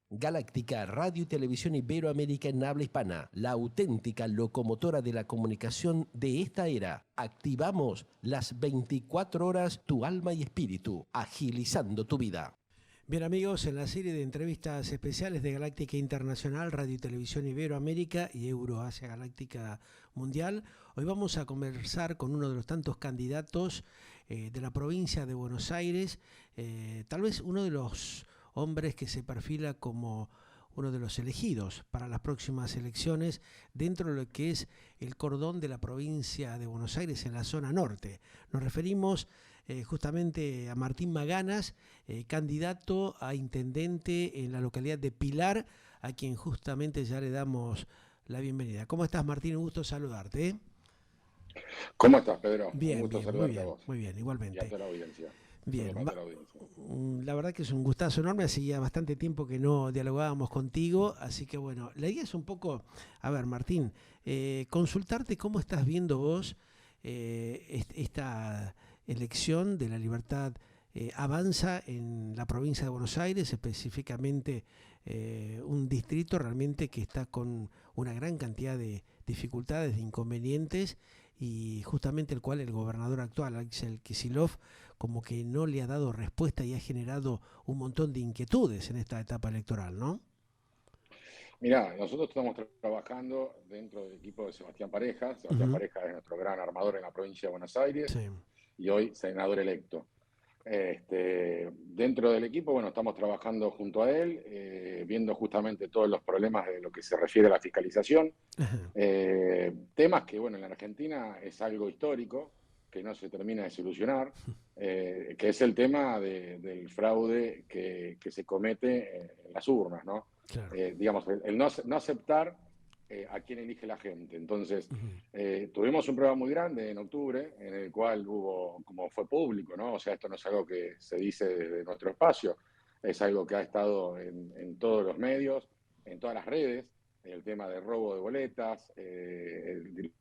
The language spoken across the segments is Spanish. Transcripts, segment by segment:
Galáctica Radio y Televisión Iberoamérica en habla hispana, la auténtica locomotora de la comunicación de esta era. Activamos las 24 horas tu alma y espíritu, agilizando tu vida. Bien amigos, en la serie de entrevistas especiales de Galáctica Internacional, Radio y Televisión Iberoamérica y Euroasia Galáctica Mundial, hoy vamos a conversar con uno de los tantos candidatos de la provincia de Buenos Aires, tal vez uno de los hombres que se perfila como uno de los elegidos para las próximas elecciones dentro de lo que es el cordón de la provincia de Buenos Aires en la zona norte. Nos referimos justamente a Martín Maganas, candidato a intendente en la localidad de Pilar, a quien justamente ya le damos la bienvenida. ¿Cómo estás, Martín? Un gusto saludarte. ¿Cómo estás, Pedro? Bien, Un gusto bien, saludarte muy bien, a vos. muy bien, igualmente. Y a toda la audiencia. Bien, la verdad que es un gustazo enorme, hacía bastante tiempo que no dialogábamos contigo, así que bueno, la idea es un poco, a ver Martín, consultarte cómo estás viendo vos esta elección de La Libertad Avanza en la provincia de Buenos Aires, específicamente un distrito realmente que está con una gran cantidad de dificultades, de inconvenientes, y justamente el cual el gobernador actual, Axel Kicillof, como que no le ha dado respuesta y ha generado un montón de inquietudes en esta etapa electoral, ¿no? Mirá, nosotros estamos trabajando dentro del equipo de Sebastián Pareja. Sebastián Pareja es nuestro gran armador en la provincia de Buenos Aires, Sí. y hoy senador electo. Dentro del equipo, bueno, estamos trabajando junto a él, viendo justamente todos los problemas de lo que se refiere a la fiscalización. Temas que, bueno, en la Argentina es algo histórico, que no se termina de solucionar, que es el tema del fraude que se comete en las urnas, ¿no? Claro. Digamos, el no aceptar a quién elige la gente. Entonces, tuvimos un problema muy grande en octubre, en el cual hubo, como fue público, ¿no? O sea, esto no es algo que se dice desde nuestro espacio, es algo que ha estado en todos los medios, en todas las redes, el tema de robo de boletas,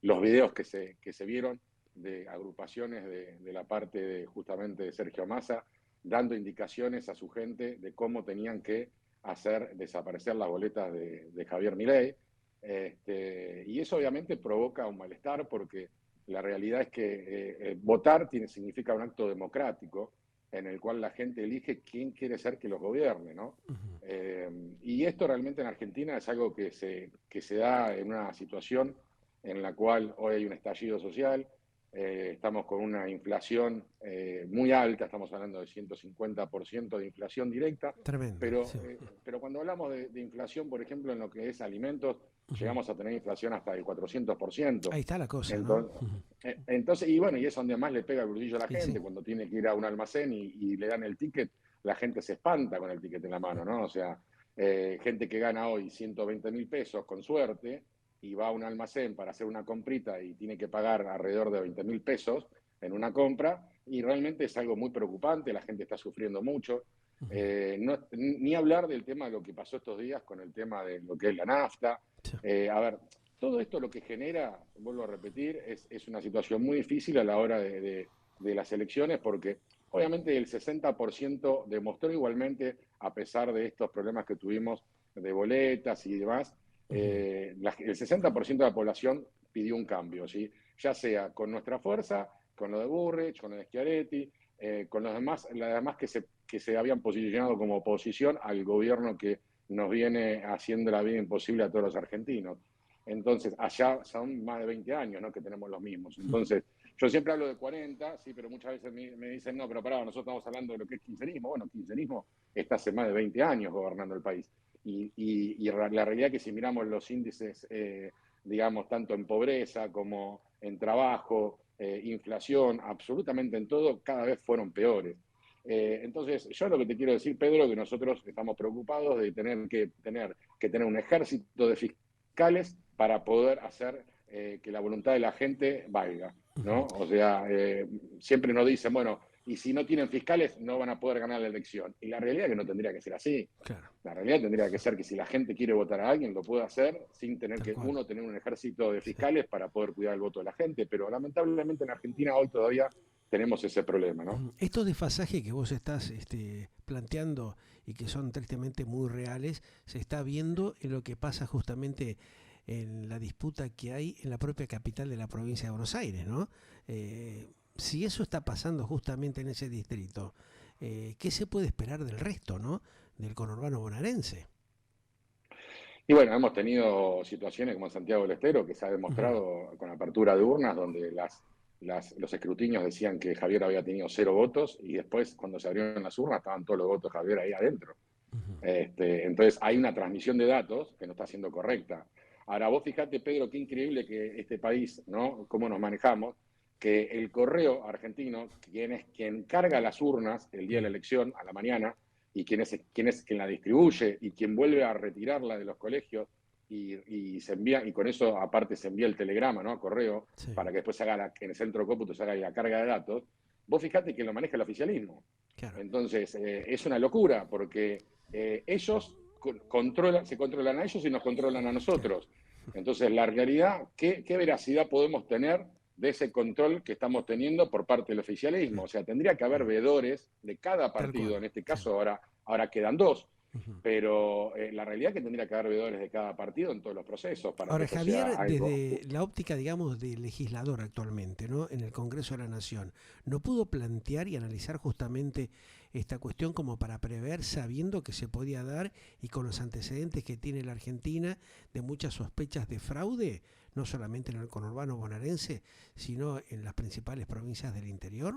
los videos que se vieron de agrupaciones de la parte de, justamente de Sergio Massa, dando indicaciones a su gente de cómo tenían que hacer desaparecer las boletas de Javier Milei. Y eso obviamente provoca un malestar, porque la realidad es que votar significa un acto democrático en el cual la gente elige quién quiere ser que los gobierne, ¿no? Y esto realmente en Argentina es algo que se da en una situación en la cual hoy hay un estallido social, estamos con una inflación muy alta, estamos hablando de 150% de inflación directa. Tremendo. Pero, Sí. pero cuando hablamos de inflación, por ejemplo, en lo que es alimentos, llegamos a tener inflación hasta del 400%. Ahí está la cosa, Entonces, ¿no? entonces, y bueno, y es donde más le pega el bolsillo a la Sí, gente, sí. cuando tiene que ir a un almacén y le dan el ticket, la gente se espanta con el ticket en la mano, ¿no? O sea, gente que gana hoy 120.000 pesos con suerte y va a un almacén para hacer una comprita y tiene que pagar alrededor de 20.000 pesos en una compra, y realmente es algo muy preocupante, la gente está sufriendo mucho. Ni hablar del tema de lo que pasó estos días con el tema de lo que es la nafta. Sí. A ver, todo esto lo que genera, vuelvo a repetir, es una situación muy difícil a la hora de las elecciones, porque obviamente el 60% demostró igualmente, a pesar de estos problemas que tuvimos de boletas y demás, el 60% de la población pidió un cambio, ¿sí? Ya sea con nuestra fuerza, con lo de Burrich, con lo de Schiaretti, con los demás, las demás que se habían posicionado como oposición al gobierno que nos viene haciendo la vida imposible a todos los argentinos. Entonces, allá son más de 20 años, ¿no?, que tenemos los mismos. Entonces, yo siempre hablo de 40, sí, pero muchas veces me dicen, no, pero pará, nosotros estamos hablando de lo que es kirchnerismo. Bueno, kirchnerismo está hace más de 20 años gobernando el país. Y la realidad es que si miramos los índices, digamos, tanto en pobreza como en trabajo, inflación, absolutamente en todo, cada vez fueron peores. Entonces, yo lo que te quiero decir, Pedro, es que nosotros estamos preocupados de tener que tener un ejército de fiscales para poder hacer que la voluntad de la gente valga, ¿no? O sea, siempre nos dicen, bueno, y si no tienen fiscales no van a poder ganar la elección. Y la realidad es que no tendría que ser así. Claro. La realidad tendría que ser que si la gente quiere votar a alguien, lo puede hacer sin tener Tal que cual. tener un ejército de fiscales para poder cuidar el voto de la gente. Pero lamentablemente en Argentina hoy todavía tenemos ese problema, ¿no? Estos desfasajes que vos estás planteando y que son tristemente muy reales, se está viendo en lo que pasa justamente en la disputa que hay en la propia capital de la provincia de Buenos Aires, ¿no? Si eso está pasando justamente en ese distrito, ¿qué se puede esperar del resto, ¿no? Del conurbano bonaerense. Y bueno, hemos tenido situaciones como en Santiago del Estero, que se ha Ujú. demostrado con apertura de urnas, donde los escrutinios decían que Javier había tenido 0 votos y después, cuando se abrieron las urnas, estaban todos los votos de Javier ahí adentro. Ujú. Entonces, hay una transmisión de datos que no está siendo correcta. Ahora, vos fijate, Pedro, qué increíble que este país, ¿no? Cómo nos manejamos, que el correo argentino, quien carga las urnas el día de la elección, a la mañana, y quién es quien la distribuye y quien vuelve a retirarla de los colegios y se envía, y con eso aparte se envía el telegrama, ¿no? A correo, Sí, para que después en el centro de cómputo se haga la carga de datos. Vos fijate que lo maneja el oficialismo. claro. Entonces, es una locura porque ellos se controlan a ellos y nos controlan a Claro. nosotros. Entonces, la realidad, ¿qué veracidad podemos tener de ese control que estamos teniendo por parte del oficialismo? O sea, tendría que haber veedores de cada Tal partido. cual. En este Sí. caso, ahora quedan dos. Ujú. Pero la realidad es que tendría que haber veedores de cada partido en todos los procesos para que Ahora, esto sea Javier, algo desde justo. la óptica, digamos, del legislador actualmente, ¿no? En el Congreso de la Nación, ¿no pudo plantear y analizar justamente esta cuestión como para prever, sabiendo que se podía dar y con los antecedentes que tiene la Argentina de muchas sospechas de fraude, no solamente en el conurbano bonaerense, sino en las principales provincias del interior?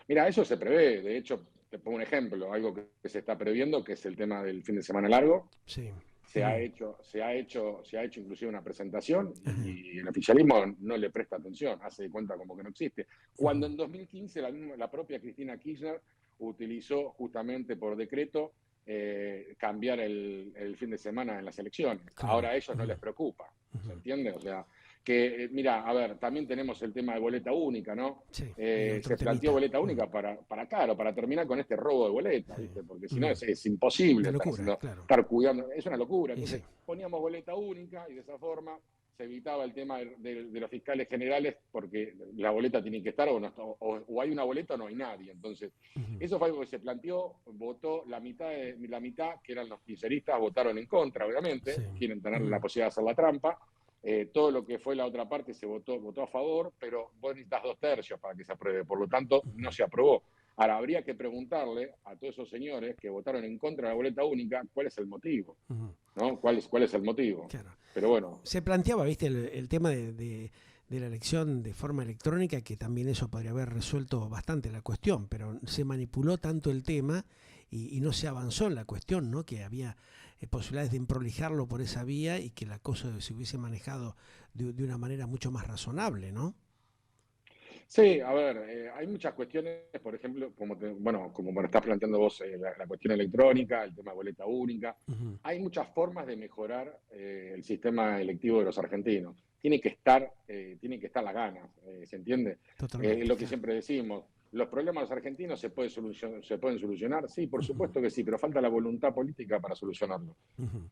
Mira, eso se prevé. De hecho, te pongo un ejemplo, algo que se está previendo, que es el tema del fin de semana largo. Sí. Se ha Ujú. hecho, se ha hecho, se ha hecho inclusive una presentación Ajá. y el oficialismo no le presta atención, hace de cuenta como que no existe. Ujú. Cuando en 2015 la propia Cristina Kirchner utilizó justamente por decreto cambiar el fin de semana en las elecciones. Claro. Ahora a ellos no Ujú. les preocupa, ¿se Ujú. entiende? O sea, que mira, a ver, también tenemos el tema de boleta única, ¿no? Sí, hay otro Se planteó temita. boleta Ujú. única claro, para terminar con este robo de boletas, Sí. ¿viste? Porque si no Ujú. es imposible Una locura, claro. estar cuidando, es una locura. Y Entonces sí. poníamos boleta única y de esa forma se evitaba el tema de los fiscales generales porque la boleta tiene que estar o, no está, o hay una boleta o no hay nadie. Entonces, Ujú. eso fue algo que se planteó, votó la mitad que eran los kirchneristas, votaron en contra, Sí. obviamente, quieren tener la Ujú. posibilidad de hacer la trampa. Todo lo que fue la otra parte se votó a favor, pero vos necesitas 2/3 para que se apruebe, por lo tanto no Ujú. se aprobó. Ahora, habría que preguntarle a todos esos señores que votaron en contra de la boleta única cuál es el motivo, Ujú. ¿no? ¿Cuál es el motivo? Claro. Pero bueno, Se planteaba, viste, el tema de la elección de forma electrónica, que también eso podría haber resuelto bastante la cuestión, pero se manipuló tanto el tema y no se avanzó en la cuestión, ¿no? Que había posibilidades de improlijarlo por esa vía y que la cosa se hubiese manejado de una manera mucho más razonable, ¿no? sí, a ver, hay muchas cuestiones, por ejemplo, como me estás planteando vos, la cuestión electrónica, el tema de boleta única. Ujú. Hay muchas formas de mejorar el sistema electivo de los argentinos. Tienen que estar las ganas, ¿se entiende? Es Totalmente, lo que claro. siempre decimos. ¿Los problemas de los argentinos se pueden solucionar? Sí, por Ujú. supuesto que sí, pero falta la voluntad política para solucionarlo. Ujú.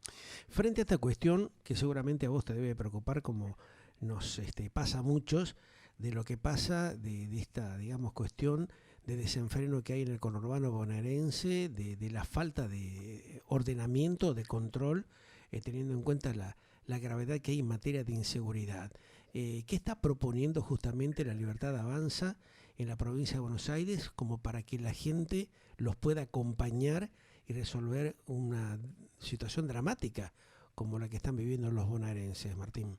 Frente a esta cuestión, que seguramente a vos te debe preocupar como nos pasa a muchos, de lo que pasa de esta, digamos, cuestión de desenfreno que hay en el conurbano bonaerense, de la falta de ordenamiento, de control, teniendo en cuenta la gravedad que hay en materia de inseguridad. ¿Qué está proponiendo justamente la Libertad Avanza en la provincia de Buenos Aires como para que la gente los pueda acompañar y resolver una situación dramática como la que están viviendo los bonaerenses, Martín?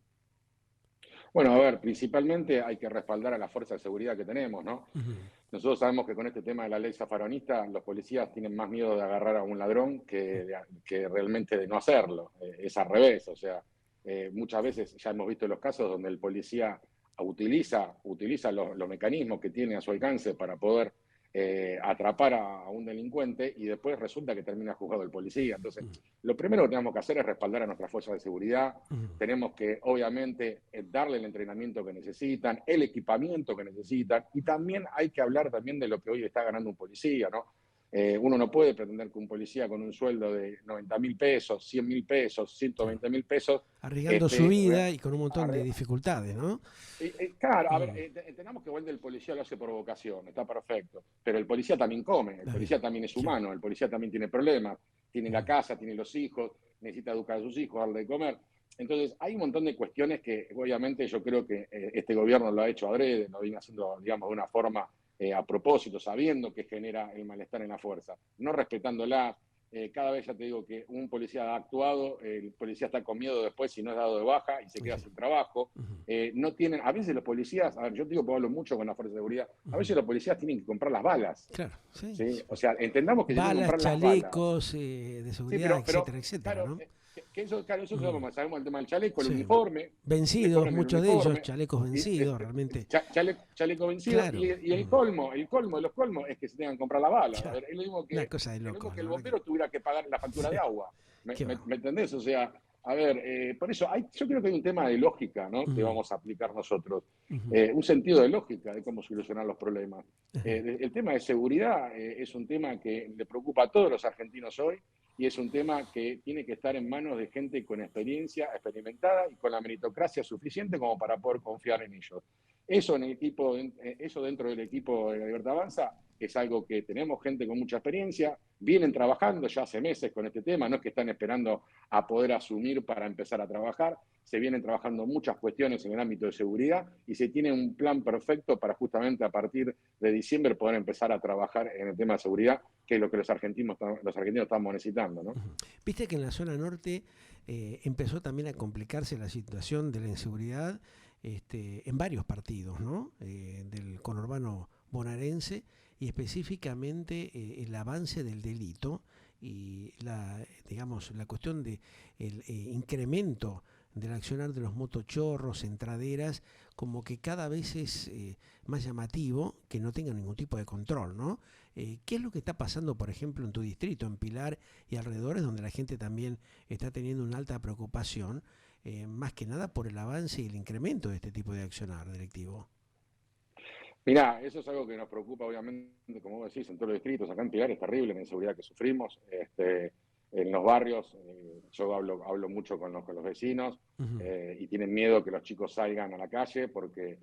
Bueno, a ver, principalmente hay que respaldar a las fuerzas de seguridad que tenemos, ¿no? Ujú. Nosotros sabemos que con este tema de la ley zafaronista, los policías tienen más miedo de agarrar a un ladrón que realmente de no hacerlo. Es al revés, o sea, muchas veces ya hemos visto los casos donde el policía utiliza los mecanismos que tiene a su alcance para poder atrapar a un delincuente y después resulta que termina juzgado el policía. Entonces, Ujú. lo primero que tenemos que hacer es respaldar a nuestras fuerzas de seguridad. Ujú. Tenemos que, obviamente, darle el entrenamiento que necesitan, el equipamiento que necesitan, y también hay que hablar también de lo que hoy está ganando un policía, ¿no? Uno no puede pretender que un policía con un sueldo de 90.000 pesos, 100.000 pesos, 120.000 pesos, Arriesgando su esté vida y con un montón de dificultades, ¿no? claro, a ver, Mm, entendamos que igual el policía lo hace por vocación, está perfecto, pero el policía también come, el está bien. policía también es Sí. humano, el policía también tiene problemas, tiene la Mm, casa, tiene los hijos, necesita educar a sus hijos, darle de comer. Entonces, hay un montón de cuestiones que obviamente yo creo que este gobierno lo ha hecho adrede, lo viene haciendo, digamos, de una forma a propósito, sabiendo que genera el malestar en la fuerza, no respetándola. Cada vez ya te digo que un policía ha actuado, el policía está con miedo después si no es dado de baja y se queda sí. sin trabajo. Ujú, No tienen, a veces los policías, a ver, yo digo que hablo mucho con la fuerza de seguridad, a ujú. veces los policías tienen que comprar las balas, Claro, sí. ¿sí? O sea, entendamos que se tienen que Balas, comprar las balas. chalecos de Sí, seguridad, etcétera, pero etcétera, claro, ¿no? claro, eso Mm, sabemos el tema del chaleco, el sí. uniforme, le Vencidos, cobran el muchos de ellos, uniforme, chalecos y, vencidos, realmente. chaleco vencido, Claro. y el colmo de los colmos es que se tengan que comprar la bala. A Ya, ver, una cosa de es lo mismo locos, que la el verdad bombero tuviera que pagar la que. factura Sí, de agua. qué va. Me entendés? O sea, a ver, por eso yo creo que hay un tema de lógica, ¿no? Que Ujú, vamos a aplicar nosotros. ujú, Un sentido de lógica de cómo solucionar los problemas. ajá. El tema de seguridad es un tema que le preocupa a todos los argentinos hoy y es un tema que tiene que estar en manos de gente con experiencia, experimentada y con la meritocracia suficiente como para poder confiar en ellos. Eso, eso dentro del equipo de la Libertad Avanza es algo que tenemos gente con mucha experiencia, vienen trabajando ya hace meses con este tema, no es que están esperando a poder asumir para empezar a trabajar, se vienen trabajando muchas cuestiones en el ámbito de seguridad y se tiene un plan perfecto para justamente a partir de diciembre poder empezar a trabajar en el tema de seguridad, que es lo que los argentinos estamos necesitando, ¿no? Ujú. Viste que en la zona norte empezó también a complicarse la situación de la inseguridad en varios partidos, ¿no? Del conurbano bonaerense y específicamente el avance del delito y digamos, la cuestión de el incremento del accionar de los motochorros, entraderas, como que cada vez es más llamativo que no tengan ningún tipo de control, ¿no? ¿Qué es lo que está pasando, por ejemplo, en tu distrito, en Pilar y alrededores, donde la gente también está teniendo una alta preocupación, más que nada por el avance y el incremento de este tipo de accionar delictivo? Mirá, eso es algo que nos preocupa, obviamente, como vos decís, en todos los distritos. Acá en Pilar es terrible la inseguridad que sufrimos. En los barrios, yo hablo mucho con los vecinos Ujú. y tienen miedo que los chicos salgan a la calle porque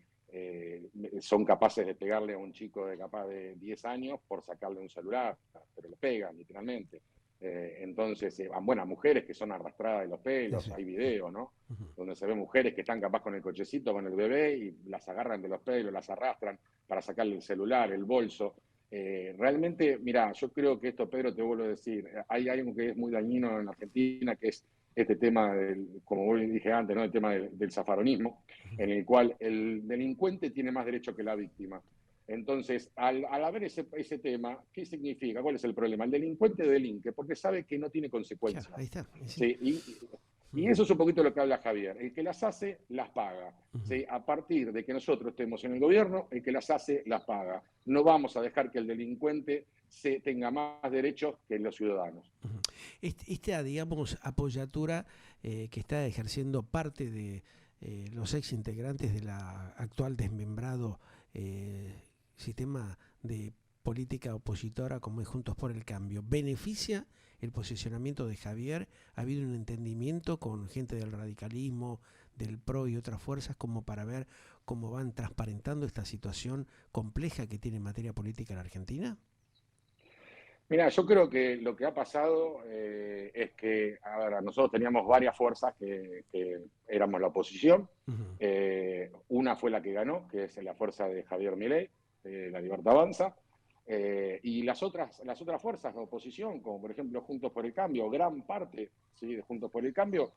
son capaces de pegarle a un chico de capaz de 10 años por sacarle un celular, pero le pegan, literalmente. Entonces, bueno, mujeres que son arrastradas de los Sí, pelos, sí. hay videos, ¿no? Ujú. Donde se ven mujeres que están capaz con el cochecito, con el bebé, y las agarran de los pelos, las arrastran para sacarle el celular, el bolso. Realmente, mira, yo creo que esto, Pedro, te vuelvo a decir, hay algo que es muy dañino en Argentina, que es este tema, como vos dije antes, ¿no? El tema del zafaronismo, en el cual el delincuente tiene más derecho que la víctima. Entonces, al haber ese tema, ¿qué significa? ¿Cuál es el problema? El delincuente delinque porque sabe que no tiene Claro, consecuencias. ahí está. Y sí. ¿Sí? Y Ujú. eso es un poquito lo que habla Javier. El que las hace, las paga. Ujú. ¿Sí? A partir de que nosotros estemos en el gobierno, el que las hace, las paga. No vamos a dejar que el delincuente tenga más derechos que los ciudadanos. Ujú. Esta, digamos, apoyatura que está ejerciendo parte de los ex integrantes de la actual desmembrado sistema de política opositora como es Juntos por el Cambio, ¿beneficia el posicionamiento de Javier? ¿Ha habido un entendimiento con gente del radicalismo, del PRO y otras fuerzas como para ver cómo van transparentando esta situación compleja que tiene en materia política la Argentina? Mira, yo creo que lo que ha pasado es que, a ver, nosotros teníamos varias fuerzas que éramos la oposición. Ujú. Una fue la que ganó, que es la fuerza de Javier Milei, la Libertad Avanza. Y las otras fuerzas de oposición, como por ejemplo Juntos por el Cambio, gran parte, ¿sí?, de Juntos por el Cambio,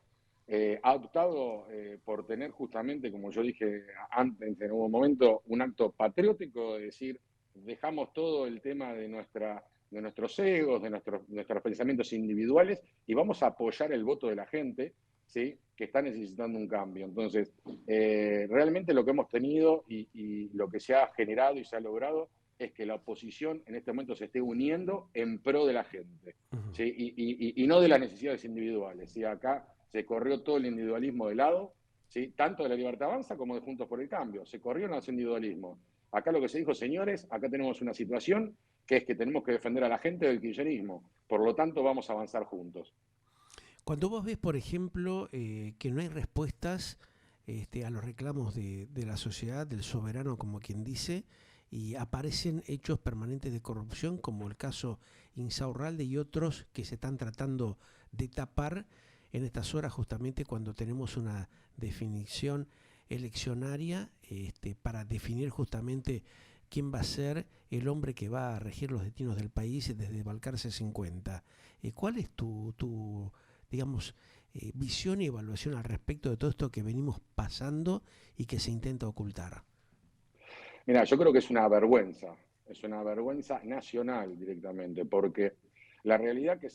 ha optado por tener justamente, como yo dije antes, en un momento, un acto patriótico de decir, dejamos todo el tema de nuestros egos, de nuestros pensamientos individuales y vamos a apoyar el voto de la gente, ¿sí?, que está necesitando un cambio. Entonces, realmente lo que hemos tenido y lo que se ha generado y se ha logrado es que la oposición en este momento se esté uniendo en pro de la gente, Ujú. ¿sí? Y no de las necesidades individuales. ¿Sí? Acá se corrió todo el individualismo de lado, ¿sí?, tanto de la Libertad Avanza como de Juntos por el Cambio. Se corrió los individualismos. Acá lo que se dijo, señores, acá tenemos una situación que es que tenemos que defender a la gente del kirchnerismo. Por lo tanto, vamos a avanzar juntos. Cuando vos ves, por ejemplo, que no hay respuestas a los reclamos de la sociedad, del soberano, como quien dice, y aparecen hechos permanentes de corrupción, como el caso Insaurralde y otros que se están tratando de tapar en estas horas, justamente cuando tenemos una definición eleccionaria para definir justamente quién va a ser el hombre que va a regir los destinos del país desde Balcarce 50. ¿Cuál es tu digamos, visión y evaluación al respecto de todo esto que venimos pasando y que se intenta ocultar? Mira, yo creo que es una vergüenza nacional directamente, porque la realidad que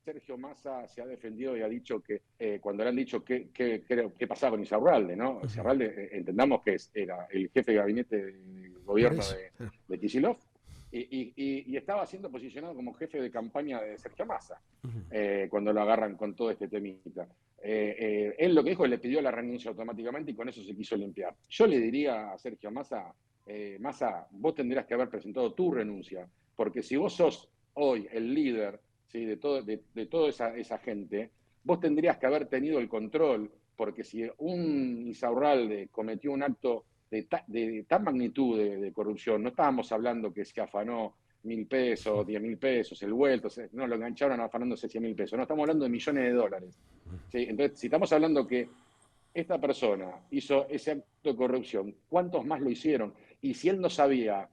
Sergio Massa se ha defendido y ha dicho que, cuando le han dicho qué pasaba con Insaurralde, ¿no? Insaurralde, entendamos que era el jefe de gabinete del gobierno de Kicillof, y estaba siendo posicionado como jefe de campaña de Sergio Massa, cuando lo agarran con todo este temita. Él lo que dijo, le pidió la renuncia automáticamente y con eso se quiso limpiar. Yo le diría a Sergio Massa, Massa, vos tendrías que haber presentado tu renuncia, porque si vos sos hoy el líder, ¿sí?, de toda esa gente, vos tendrías que haber tenido el control, porque si un Insaurralde cometió un acto de tan magnitud de corrupción, no estábamos hablando que se afanó 1.000 pesos, 10.000 pesos, el vuelto, no, lo engancharon afanándose 100.000 pesos, no, estamos hablando de millones de dólares. ¿Sí? Entonces, si estamos hablando que esta persona hizo ese acto de corrupción, ¿cuántos más lo hicieron? Y si él no sabía,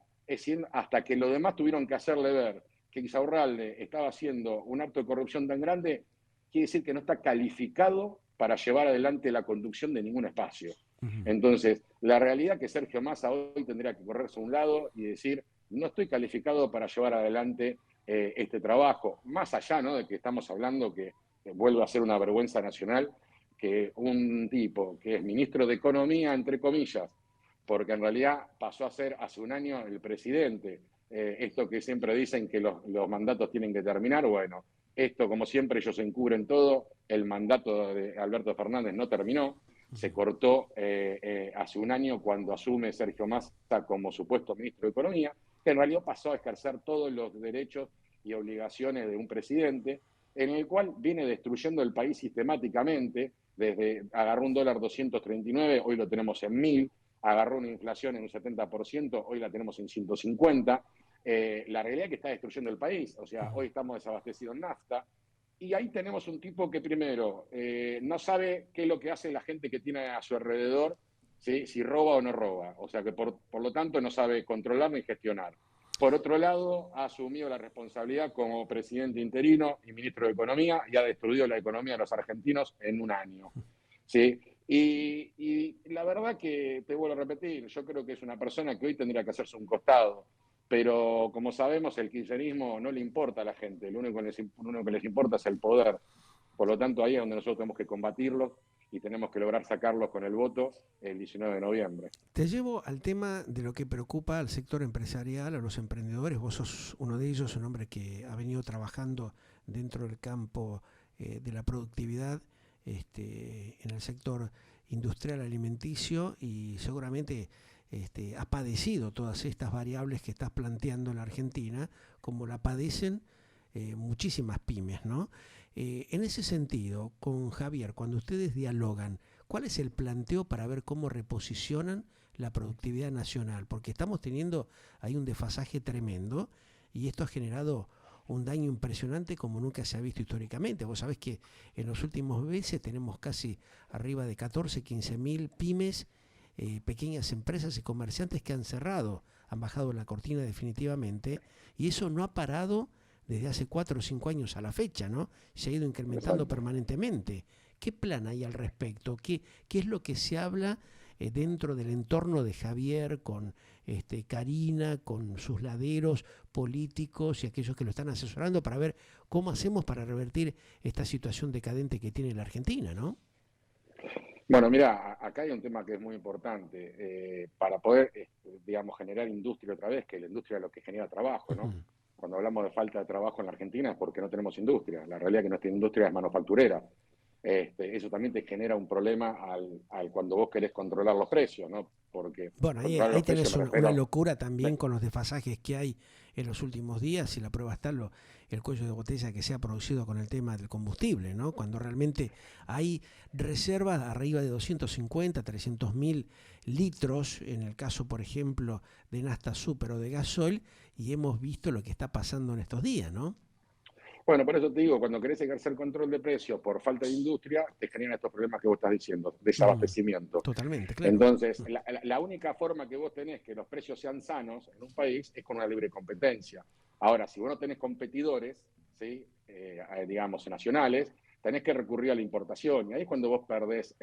hasta que los demás tuvieron que hacerle ver que Insaurralde estaba haciendo un acto de corrupción tan grande, quiere decir que no está calificado para llevar adelante la conducción de ningún espacio. Entonces, la realidad es que Sergio Massa hoy tendría que correrse a un lado y decir, no estoy calificado para llevar adelante este trabajo, más allá, ¿no?, de que estamos hablando que vuelve a ser una vergüenza nacional que un tipo que es ministro de Economía, entre comillas, porque en realidad pasó a ser hace un año el presidente, esto que siempre dicen que los mandatos tienen que terminar, bueno, esto como siempre ellos encubren todo, el mandato de Alberto Fernández no terminó, se cortó hace un año cuando asume Sergio Massa como supuesto ministro de Economía, que en realidad pasó a ejercer todos los derechos y obligaciones de un presidente, en el cual viene destruyendo el país sistemáticamente, agarró un dólar 239, hoy lo tenemos en 1.000, agarró una inflación en un 70%, hoy la tenemos en 150. La realidad es que está destruyendo el país, o sea, hoy estamos desabastecidos en nafta, y ahí tenemos un tipo que primero no sabe qué es lo que hace la gente que tiene a su alrededor, ¿sí?, si roba o no roba, o sea que por lo tanto no sabe controlar ni gestionar. Por otro lado, ha asumido la responsabilidad como presidente interino y ministro de Economía y ha destruido la economía de los argentinos en un año, ¿sí? Y la verdad que, te vuelvo a repetir, yo creo que es una persona que hoy tendría que hacerse un costado, pero como sabemos, el kirchnerismo no le importa a la gente, lo único que les importa es el poder. Por lo tanto, ahí es donde nosotros tenemos que combatirlos y tenemos que lograr sacarlos con el voto el 19 de noviembre. Te llevo al tema de lo que preocupa al sector empresarial, a los emprendedores. Vos sos uno de ellos, un hombre que ha venido trabajando dentro del campo de la productividad en el sector industrial alimenticio y seguramente has padecido todas estas variables que estás planteando en la Argentina, como la padecen muchísimas pymes, ¿no? En ese sentido, con Javier, cuando ustedes dialogan, ¿cuál es el planteo para ver cómo reposicionan la productividad nacional? Porque estamos teniendo ahí un desfasaje tremendo y esto ha generado un daño impresionante como nunca se ha visto históricamente. Vos sabés que en los últimos meses tenemos casi arriba de 14, 15.000 pymes, pequeñas empresas y comerciantes que han cerrado, han bajado la cortina definitivamente, y eso no ha parado desde hace 4 o 5 años a la fecha, ¿no? Se ha ido incrementando Exacto. permanentemente. ¿Qué plan hay al respecto? ¿Qué es lo que se habla dentro del entorno de Javier con Karina, con sus laderos políticos y aquellos que lo están asesorando para ver cómo hacemos para revertir esta situación decadente que tiene la Argentina, ¿no? Bueno, mira, acá hay un tema que es muy importante. Para poder, digamos, generar industria otra vez, que la industria es lo que genera trabajo, ¿no? Cuando hablamos de falta de trabajo en la Argentina es porque no tenemos industria. La realidad es que nuestra industria es manufacturera. Eso también te genera un problema cuando vos querés controlar los precios, ¿no? Porque Bueno, ahí controlar los tenés precios me una refiero. locura también con los desfasajes que hay en los últimos días, si la prueba está, el cuello de botella que se ha producido con el tema del combustible, ¿no? Cuando realmente hay reservas arriba de 250, 300 mil litros, en el caso, por ejemplo, de nafta súper o de gasoil, y hemos visto lo que está pasando en estos días, ¿no? Bueno, por eso te digo, cuando querés ejercer control de precios por falta de industria, te generan estos problemas que vos estás diciendo, desabastecimiento. Totalmente, claro. Entonces, la única forma que vos tenés que los precios sean sanos en un país es con una libre competencia. Ahora, si vos no tenés competidores, ¿sí? Digamos, nacionales, tenés que recurrir a la importación. Y ahí es cuando vos perdés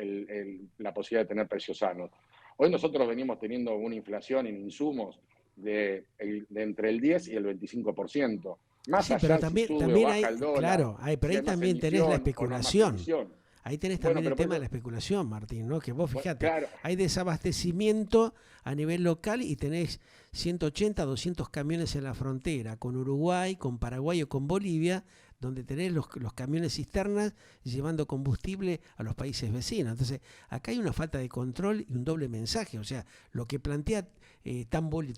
la posibilidad de tener precios sanos. Hoy nosotros venimos teniendo una inflación en insumos de entre el 10 y el 25%. Más Sí, pero allá si también, sube o también baja hay, el dólar, claro, pero si ahí hay más también tenés la emisión o no hay más especulación. emisión. Ahí tenés Bueno, también el pero por tema de eso, la especulación, Martín, ¿no? Que vos fijate, claro, hay desabastecimiento a nivel local y tenés 180, 200 camiones en la frontera con Uruguay, con Paraguay o con Bolivia, donde tenés los camiones cisternas llevando combustible a los países vecinos. Entonces, acá hay una falta de control y un doble mensaje. O sea, lo que plantea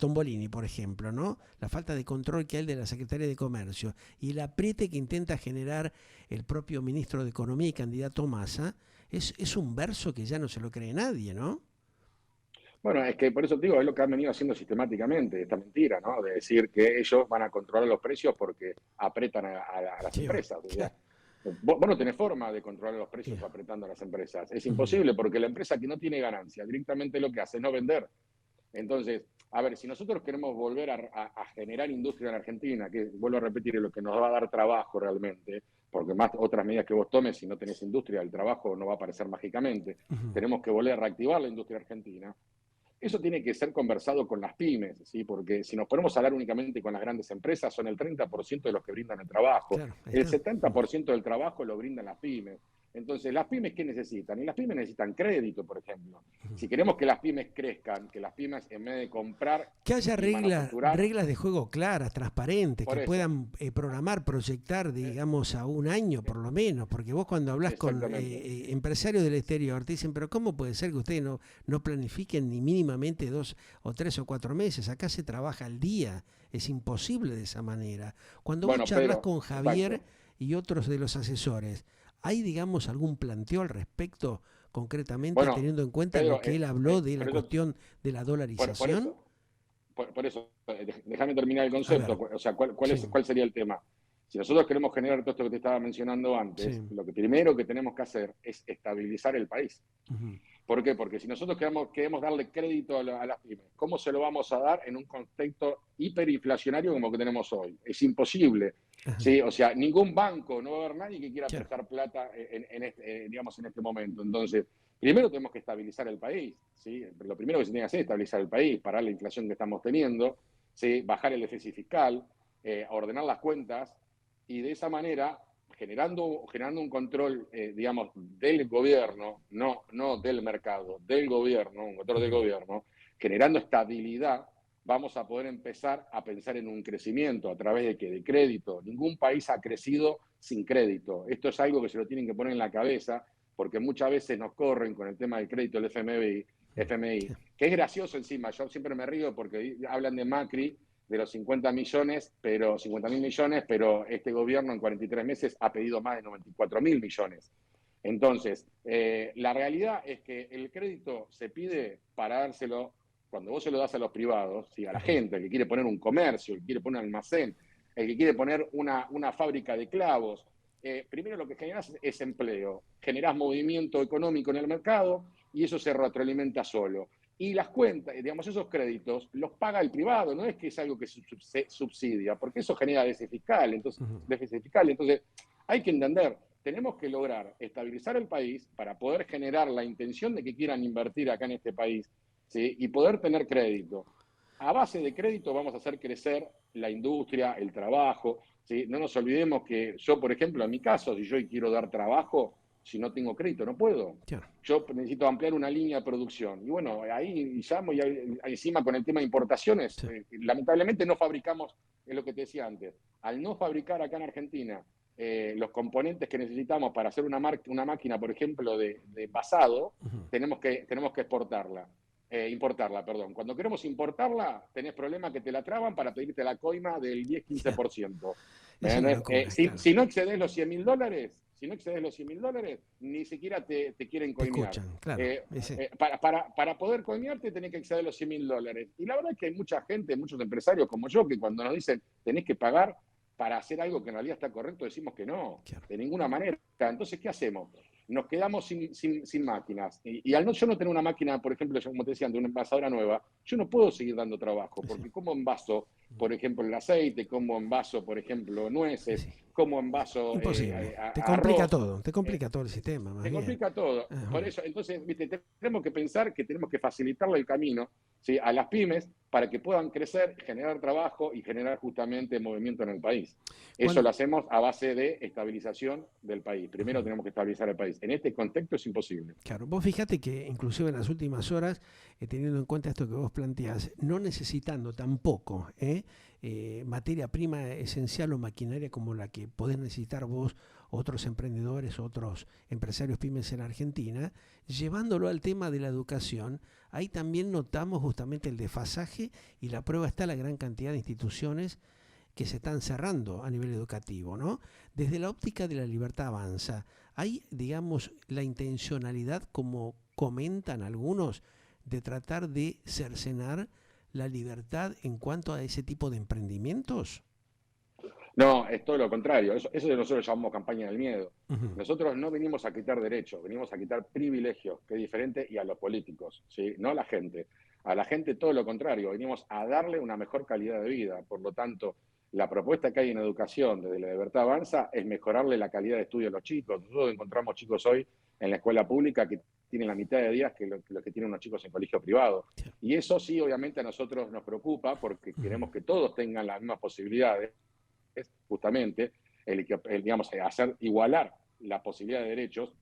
Tombolini, por ejemplo, ¿no? La falta de control que hay de la Secretaría de Comercio y el apriete que intenta generar el propio ministro de Economía y candidato Massa, es un verso que ya no se lo cree nadie, ¿no? bueno, es que por eso te digo, es lo que han venido haciendo sistemáticamente, esta mentira, ¿no? De decir que ellos van a controlar los precios porque apretan a las Sí, empresas. O sea, claro. vos no tenés forma de controlar los precios Sí. apretando a las empresas. Es Ujú. imposible porque la empresa que no tiene ganancia directamente lo que hace es no vender. Entonces, a ver, si nosotros queremos volver a generar industria en Argentina, que vuelvo a repetir, es lo que nos va a dar trabajo realmente, porque más otras medidas que vos tomes, si no tenés industria, el trabajo no va a aparecer mágicamente. Ujú. Tenemos que volver a reactivar la industria argentina. Eso tiene que ser conversado con las pymes, ¿sí? Porque si nos ponemos a hablar únicamente con las grandes empresas, son el 30% de los que brindan el trabajo. Claro, ahí El está. 70% del trabajo lo brindan las pymes. Entonces, ¿las pymes qué necesitan? Y las pymes necesitan crédito, por ejemplo. Si queremos que las pymes crezcan, que las pymes en vez de comprar Que haya y manufacturar, reglas de juego claras, transparentes, por que eso, puedan programar, proyectar, eh, digamos, a un año por lo menos, porque vos cuando hablas con exactamente. empresarios del exterior te dicen, pero ¿cómo puede ser que ustedes no planifiquen ni mínimamente 2 o 3 o 4 meses? Acá se trabaja al día, es imposible de esa manera. Cuando vos Bueno, charlas pero, con Javier exacto. y otros de los asesores, ¿hay, digamos, algún planteo al respecto concretamente Bueno, teniendo en cuenta lo Pedro, que él habló de la por eso, cuestión de la por dolarización? eso, por eso, déjame terminar el A concepto. ver, O sea, sí, ¿cuál sería el tema? Si nosotros queremos generar todo esto que te estaba mencionando antes, sí. lo que primero que tenemos que hacer es estabilizar el país. Ujú. ¿Por qué? Porque si nosotros queremos darle crédito a las pymes, ¿cómo se lo vamos a dar en un contexto hiperinflacionario como que tenemos hoy? Es imposible. Ajá, ¿Sí? O sea, ningún banco, no va a haber nadie que quiera claro. prestar plata digamos, en este momento. Entonces, primero tenemos que estabilizar el país. ¿Sí? Lo primero que se tiene que hacer es estabilizar el país, parar la inflación que estamos teniendo, ¿sí? Bajar el déficit fiscal, ordenar las cuentas y de esa manera generando un control, digamos, del gobierno, no del mercado, del gobierno, un control del Ujú. gobierno, generando estabilidad, vamos a poder empezar a pensar en un crecimiento a través de, ¿qué? De crédito. Ningún país ha crecido sin crédito. Esto es algo que se lo tienen que poner en la cabeza, porque muchas veces nos corren con el tema del crédito del FMI, Sí, que es gracioso encima. Yo siempre me río porque hablan de Macri, de los 50 millones, pero 50.000 millones, pero este gobierno en 43 meses ha pedido más de 94.000 millones. Entonces, la realidad es que el crédito se pide para dárselo, cuando vos se lo das a los privados, ¿sí? A la ujú, gente, el que quiere poner un comercio, el que quiere poner un almacén, el que quiere poner una fábrica de clavos, primero lo que generás es empleo, generás movimiento económico en el mercado y eso se retroalimenta solo. Y las cuentas, digamos, esos créditos los paga el privado, no es que es algo que se subsidia, porque eso genera ujú. déficit fiscal. Entonces, hay que entender, tenemos que lograr estabilizar el país para poder generar la intención de que quieran invertir acá en este país, ¿sí? Y poder tener crédito. A base de crédito vamos a hacer crecer la industria, el trabajo, ¿sí? No nos olvidemos que yo, por ejemplo, en mi caso, si yo quiero dar trabajo, si no tengo crédito, no puedo. Claro, Yo necesito ampliar una línea de producción. Y bueno, ahí llamo y encima con el tema de importaciones, sí. lamentablemente no fabricamos, es lo que te decía antes, al no fabricar acá en Argentina los componentes que necesitamos para hacer una máquina, por ejemplo, de pasado, Ujú. tenemos que exportarla. importarla, perdón. Cuando queremos importarla, tenés problemas que te la traban para pedirte la coima del 10-15%. Es una locura, claro. Si no excedes los $100.000, si no excedes los $100.000, ni siquiera te quieren Te coimear. escuchan, claro. Para poder coimearte tenés que exceder los $100.000. Y la verdad es que hay mucha gente, muchos empresarios como yo, que cuando nos dicen tenés que pagar para hacer algo que en realidad está correcto, decimos que no, claro, de ninguna manera. Entonces, ¿qué hacemos? Nos quedamos sin máquinas. Y al yo no tener una máquina, por ejemplo, como te decía, de una envasadora nueva, yo no puedo seguir dando trabajo, porque como envaso, por ejemplo, el aceite, como envaso, por ejemplo, nueces, como envaso imposible. Te complica arroz, todo, te complica todo el sistema. Te complica todo. Por eso, entonces, viste, tenemos que pensar que tenemos que facilitarle el camino, ¿sí?, a las pymes para que puedan crecer, generar trabajo y generar justamente movimiento en el país. Eso lo hacemos a base de estabilización del país. Primero tenemos que estabilizar el país. En este contexto es imposible. Claro, vos fíjate que inclusive en las últimas horas, teniendo en cuenta esto que vos planteás, no necesitando tampoco materia prima esencial o maquinaria como la que podés necesitar vos, otros emprendedores, otros empresarios pymes en Argentina, llevándolo al tema de la educación, ahí también notamos justamente el desfasaje y la prueba está la gran cantidad de instituciones que se están cerrando a nivel educativo, ¿no? Desde la óptica de la libertad avanza, ¿hay, digamos, la intencionalidad, como comentan algunos, de tratar de cercenar la libertad en cuanto a ese tipo de emprendimientos? No, es todo lo contrario. Eso nosotros llamamos campaña del miedo. Nosotros no venimos a quitar derechos, venimos a quitar privilegios, que es diferente, y a los políticos, ¿sí? No a la gente. A la gente todo lo contrario, venimos a darle una mejor calidad de vida. Por lo tanto, la propuesta que hay en educación desde la Libertad Avanza es mejorarle la calidad de estudio a los chicos. Nosotros encontramos chicos hoy en la escuela pública que tienen la mitad de días que los que tienen unos chicos en colegio privado. Y eso sí, obviamente a nosotros nos preocupa porque queremos que todos tengan las mismas posibilidades, justamente digamos, igualar la posibilidad de derechos,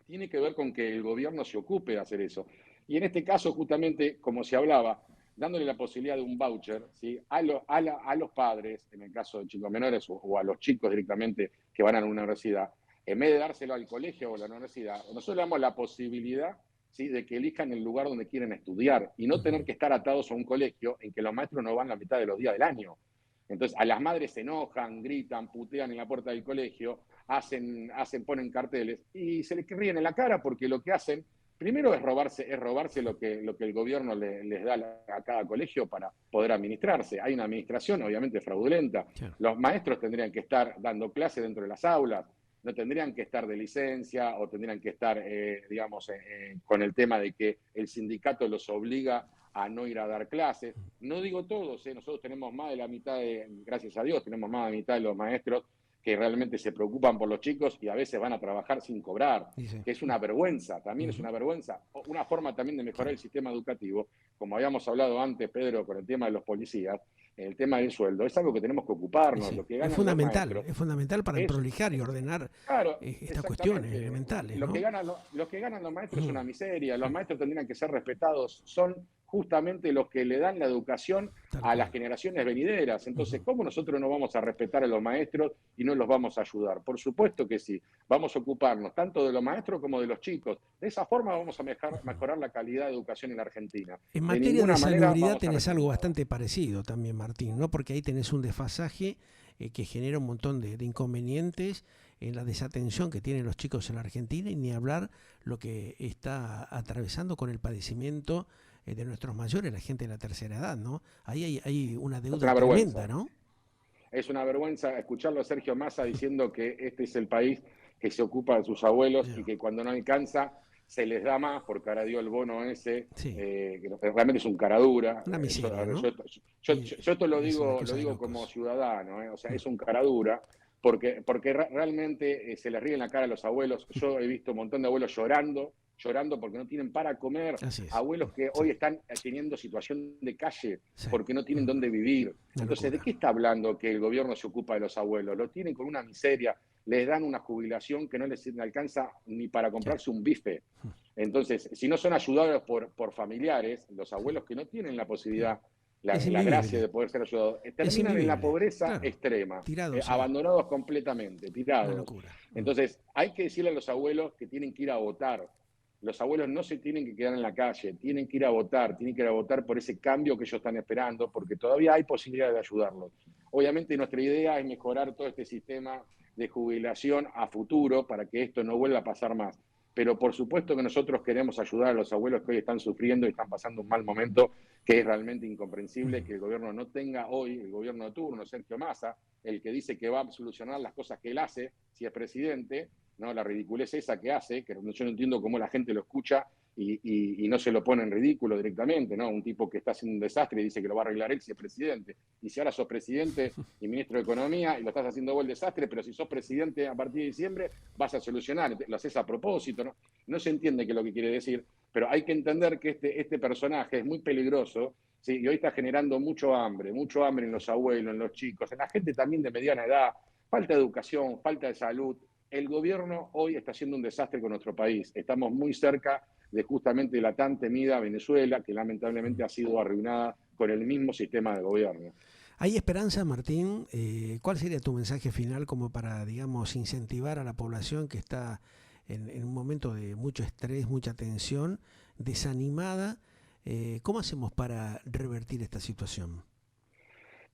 tiene que ver con que el gobierno se ocupe de hacer eso. Y en este caso, justamente, como se hablaba, dándole la posibilidad de un voucher, ¿sí?, a los padres, en el caso de chicos menores, o a los chicos directamente que van a la universidad, en vez de dárselo al colegio o a la universidad, nosotros le damos la posibilidad, ¿sí?, de que elijan el lugar donde quieren estudiar y no tener que estar atados a un colegio en que los maestros no van la mitad de los días del año. Entonces, a las madres se enojan, gritan, putean en la puerta del colegio, ponen carteles y se les ríen en la cara porque lo que hacen, primero es robarse lo que el gobierno les da a cada colegio para poder administrarse. Hay una administración obviamente fraudulenta. Sure. Los maestros tendrían que estar dando clases dentro de las aulas, no tendrían que estar de licencia o tendrían que estar, con el tema de que el sindicato los obliga a no ir a dar clases. No digo todos, nosotros tenemos más de la mitad, gracias a Dios, tenemos más de la mitad de los maestros que realmente se preocupan por los chicos y a veces van a trabajar sin cobrar, que es una vergüenza, también es una vergüenza. Una forma también de mejorar el sistema educativo, como habíamos hablado antes, Pedro, con el tema de los policías, el tema del sueldo, es algo que tenemos que ocuparnos. Lo que ganan es fundamental, los maestros, es fundamental para prolijar y ordenar estas cuestiones elementales, ¿no? Los que ganan los maestros es una miseria, los maestros tendrían que ser respetados, son justamente los que le dan la educación a las generaciones venideras. Entonces, ¿cómo nosotros no vamos a respetar a los maestros y no los vamos a ayudar? Por supuesto que sí, vamos a ocuparnos tanto de los maestros como de los chicos. De esa forma vamos a mejorar la calidad de educación en la Argentina. En materia de salubridad tenés algo bastante parecido también, Martín, ¿no? Porque ahí tenés un desfasaje que genera un montón de inconvenientes en la desatención que tienen los chicos en la Argentina, y ni hablar lo que está atravesando con el padecimiento de nuestros mayores, la gente de la tercera edad, ¿no? Ahí hay una deuda tremenda, ¿no? Es una vergüenza escucharlo a Sergio Massa diciendo que este es el país que se ocupa de sus abuelos y que cuando no alcanza se les da más porque ahora dio el bono ese, que realmente es un cara dura. Una miseria, ¿no? Yo esto lo digo como ciudadano, o sea, es un cara dura, porque realmente se les ríe en la cara a los abuelos. Yo he visto un montón de abuelos llorando porque no tienen para comer, abuelos que hoy están teniendo situación de calle porque no tienen dónde vivir. Entonces, ¿de qué está hablando que el gobierno se ocupa de los abuelos? Lo tienen con una miseria, les dan una jubilación que no les alcanza ni para comprarse un bife. Entonces, si no son ayudados por familiares, los abuelos que no tienen la posibilidad, la gracia de poder ser ayudados, terminan en la pobreza extrema, abandonados completamente, tirados. Entonces, hay que decirle a los abuelos que tienen que ir a votar. los abuelos no se tienen que quedar en la calle, tienen que ir a votar, tienen que ir a votar por ese cambio que ellos están esperando, porque todavía hay posibilidad de ayudarlos. Obviamente nuestra idea es mejorar todo este sistema de jubilación a futuro para que esto no vuelva a pasar más. Pero por supuesto que nosotros queremos ayudar a los abuelos que hoy están sufriendo y están pasando un mal momento, que es realmente incomprensible que el gobierno no tenga hoy, el gobierno de turno, Sergio Massa, el que dice que va a solucionar las cosas que él hace si es presidente, ¿no? La ridiculez esa que hace, que yo no entiendo cómo la gente lo escucha y no se lo pone en ridículo directamente, ¿no? Un tipo que está haciendo un desastre y dice que lo va a arreglar él si es presidente. Y si ahora sos presidente y ministro de Economía y lo estás haciendo vos el desastre, pero si sos presidente a partir de diciembre vas a solucionar, lo haces a propósito, ¿no? No se entiende qué es lo que quiere decir, pero hay que entender que este personaje es muy peligroso, ¿sí? Y hoy está generando mucho hambre en los abuelos, en los chicos, en la gente también de mediana edad, falta de educación, falta de salud. El gobierno hoy está haciendo un desastre con nuestro país. Estamos muy cerca de justamente la tan temida Venezuela, que lamentablemente ha sido arruinada con el mismo sistema de gobierno. ¿Hay esperanza, Martín? ¿Cuál sería tu mensaje final como para, digamos, incentivar a la población que está en un momento de mucho estrés, mucha tensión, desanimada? ¿Cómo hacemos para revertir esta situación?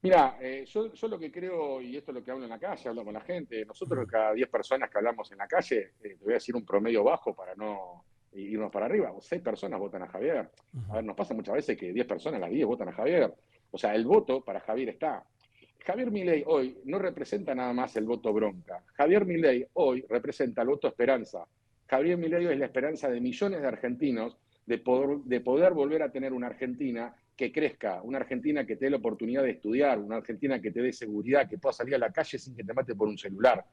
Mira, yo lo que creo, y esto es lo que hablo en la calle, hablo con la gente, nosotros cada 10 personas que hablamos en la calle, te voy a decir un promedio bajo para no irnos para arriba, 6 personas votan a Javier. A ver, nos pasa muchas veces que 10 personas, las 10 votan a Javier. O sea, el voto para Javier está. Javier Milei hoy no representa nada más el voto bronca. Javier Milei hoy representa el voto esperanza. Javier Milei es la esperanza de millones de argentinos de poder volver a tener una Argentina que crezca, una Argentina que te dé la oportunidad de estudiar, una Argentina que te dé seguridad, que pueda salir a la calle sin que te mate por un celular.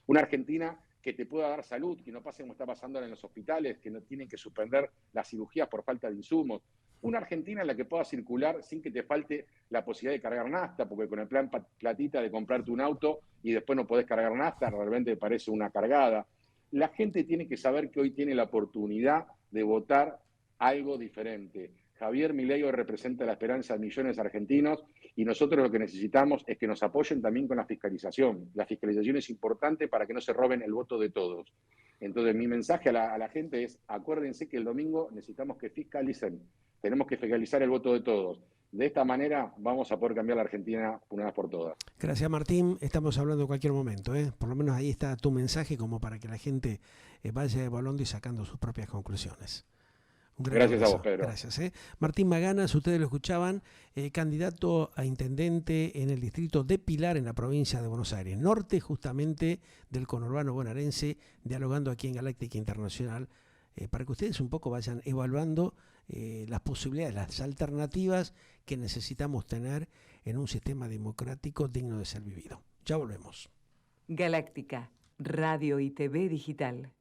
Una Argentina que te pueda dar salud, que no pase como está pasando ahora en los hospitales, que no tienen que suspender las cirugías por falta de insumos. Una Argentina en la que pueda circular sin que te falte la posibilidad de cargar nafta, porque con el plan platita de comprarte un auto y después no podés cargar nafta, realmente parece una cargada. La gente tiene que saber que hoy tiene la oportunidad de votar algo diferente. Javier Milei hoy representa la esperanza de millones de argentinos y nosotros lo que necesitamos es que nos apoyen también con la fiscalización. La fiscalización es importante para que no se roben el voto de todos. Entonces, mi mensaje a la gente es, acuérdense que el domingo necesitamos que fiscalicen. Tenemos que fiscalizar el voto de todos. De esta manera vamos a poder cambiar la Argentina una vez por todas. Gracias, Martín. Estamos hablando en cualquier momento, ¿eh? Por lo menos ahí está tu mensaje como para que la gente vaya evaluando y sacando sus propias conclusiones. Gracias abrazo. A vos, Pedro. Gracias. Martín Maganas, ustedes lo escuchaban, candidato a intendente en el distrito de Pilar, en la provincia de Buenos Aires, norte justamente del conurbano bonaerense, dialogando aquí en Galáctica Internacional, para que ustedes un poco vayan evaluando las posibilidades, las alternativas que necesitamos tener en un sistema democrático digno de ser vivido. Ya volvemos. Galáctica, radio y TV digital.